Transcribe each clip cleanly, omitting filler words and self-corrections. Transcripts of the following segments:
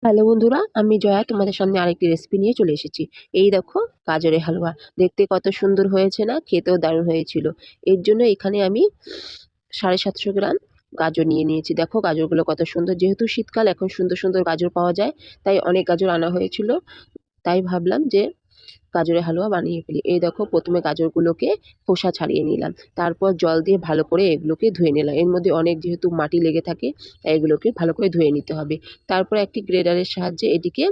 Hello বন্ধুরা, আমি জয়া তোমাদের সামনে আরেকটি রেসিপি নিয়ে চলে এসেছি। এই দেখো গাজরের হালুয়া। দেখতে কত সুন্দর হয়েছে না? খেতেও দারুণ হয়েছিল। এর জন্য এখানে আমি 750 গ্রাম গাজর নিয়ে নিয়েছি। দেখো গাজরগুলো কত সুন্দর। যেহেতু শীতকাল এখন সুন্দর, সুন্দর গাজর পাওয়া যায়। তাই অনেক গাজর আনা হয়েছিল। তাই ভাবলাম যে গাজরের হালুয়া বানিয়ে ফেলি। এই দেখো ১ম এ গাজরগুলোকে খোসা ছাড়িয়ে নিলাম। তারপর জল দিয়ে ভালো করে এগুলোকে ধুয়ে নিলাম। এর মধ্যে অনেক যেহেতু মাটি লেগে থাকে তাই এগুলোকে ভালো করে ধুয়ে নিতে হবে। তারপর একটি গ্রেডারের সাহায্যে এটিকে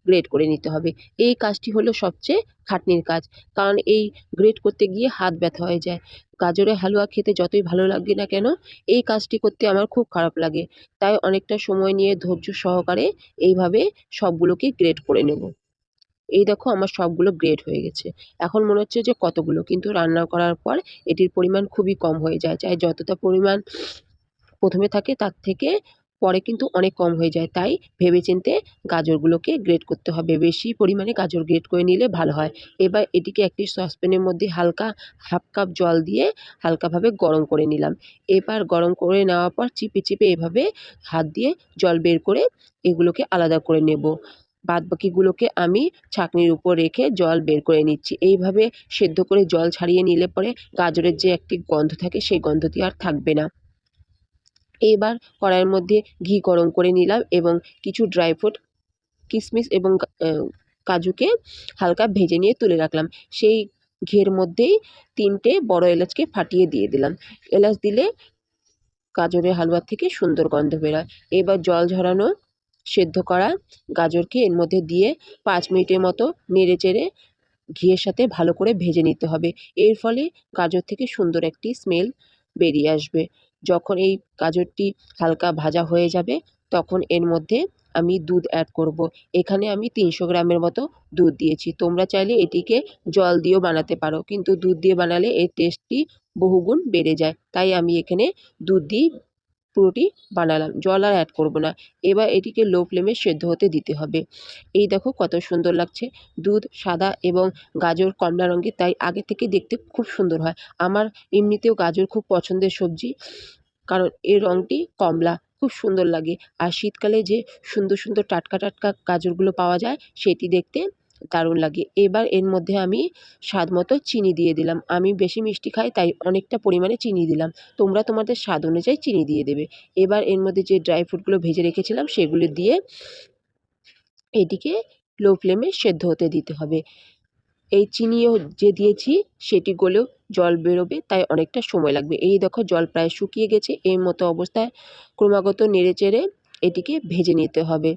গ্রেড করে নিতে হবে। এই কাজটি হলো সবচেয়ে খাটনির কাজ। কারণ এই গ্রেড করতে গিয়ে হাত ব্যথা হয়ে যায়। গাজরের হালুয়া খেতে যতই ভালো লাগে না কেন, এই কাজটি করতে আমার খুব খারাপ লাগে। তাই অনেকটা সময় নিয়ে ধৈর্য সহকারে এইভাবে সবগুলোকে গ্রেড করে নেব। এই দেখো আমার সবগুলো গ্রেড হয়ে গেছে। এখন মনে হচ্ছে যে কতগুলো, কিন্তু রান্না করার পর এটির পরিমাণ খুবই কম হয়ে যায়। চাই যতটা পরিমাণ ১ম এ থাকে তার থেকে পরে কিন্তু অনেক কম হয়ে যায়। তাই ভেবেচিন্তে গাজরগুলোকে গ্রেড করতে হবে। বেশি পরিমাণে গাজর গ্রেড করে নিলে ভালো হয়। এবার এটিকে একটি সসপ্যানের মধ্যে হালকা 1/2 কাপ জল দিয়ে হালকাভাবে গরম করে নিলাম। এবার গরম করে নেওয়ার পর চিপে, চিপে এভাবে হাত দিয়ে জল বের করে এগুলোকে আলাদা করে নেব। বাদবাকিগুলোকে আমি ছাঁকনির উপর রেখে জল বের করে নিচ্ছি। এইভাবে সেদ্ধ করে জল ছাড়িয়ে নিলে পরে গাজরের যে একটি গন্ধ থাকে সেই গন্ধটি আর থাকবে না। এবার কড়াইয়ের মধ্যে ঘি গরম করে নিলাম এবং কিছু ড্রাই ফ্রুট কিশমিশ এবং কাজুকে হালকা ভেজে নিয়ে তুলে রাখলাম। সেই ঘিয়ের মধ্যেই ৩ টে বড় এলাচকে ফাটিয়ে দিয়ে দিলাম। এলাচ দিলে গাজরের হালুয়া থেকে সুন্দর গন্ধ বেরোয়। এবার জল ঝরানো সেদ্ধ করা গাজরকে এর মধ্যে দিয়ে ৫ মিনিটের মতো নেড়েচেড়ে ঘিয়ের সাথে ভালো করে ভেজে নিতে হবে। এর ফলে গাজর থেকে সুন্দর একটি স্মেল বেরিয়ে আসবে। যখন এই গাজরটি হালকা ভাজা হয়ে যাবে, তখন এর মধ্যে আমি দুধ অ্যাড করব। এখানে আমি ৩০০ গ্রামের মতো দুধ দিয়েছি। তোমরা চাইলে এটিকে জল দিয়েও বানাতে পারো। কিন্তু দুধ দিয়ে বানালে এর টেস্টটি বহুগুণ বেড়ে যায়। তাই আমি এখানে দুধ দিয়েই পুরোটি বানালাম। জল আর অ্যাড করব না। এবার এটিকে লো ফ্লেমে সেদ্ধ হতে দিতে হবে। এই দেখো কত সুন্দর লাগছে। দুধ সাদা এবং গাজর কমলা রঙের, তাই আগে থেকে দেখতে খুব সুন্দর হয়। আমার এমনিতেও গাজর খুব পছন্দের সবজি। কারণ এর রঙটি কমলা, খুব সুন্দর লাগে। আর শীতকালে যে সুন্দর, সুন্দর টাটকা, টাটকা গাজরগুলো পাওয়া যায় সেটি দেখতে দারুণ লাগে। এবার এর মধ্যে আমি স্বাদমতো চিনি দিয়ে দিলাম। আমি বেশি মিষ্টি খাই তাই অনেকটা পরিমাণে চিনি দিলাম। তোমরা তোমাদের স্বাদ অনুযায়ী চিনি দিয়ে দেবে। এবার এর মধ্যে যে ড্রাই ফ্রুটগুলো ভেজে রেখেছিলাম সেগুলো দিয়ে এটিকে লো ফ্লেমে সেদ্ধ হতে দিতে হবে। এই চিনিও যে দিয়েছি সেটি গলেও জল বেরোবে, তাই অনেকটা সময় লাগবে। এই দেখো জল প্রায় শুকিয়ে গেছে। এই মতো অবস্থায় ক্রমাগত নেড়েচেড়ে এটিকে ভেজে নিতে হবে।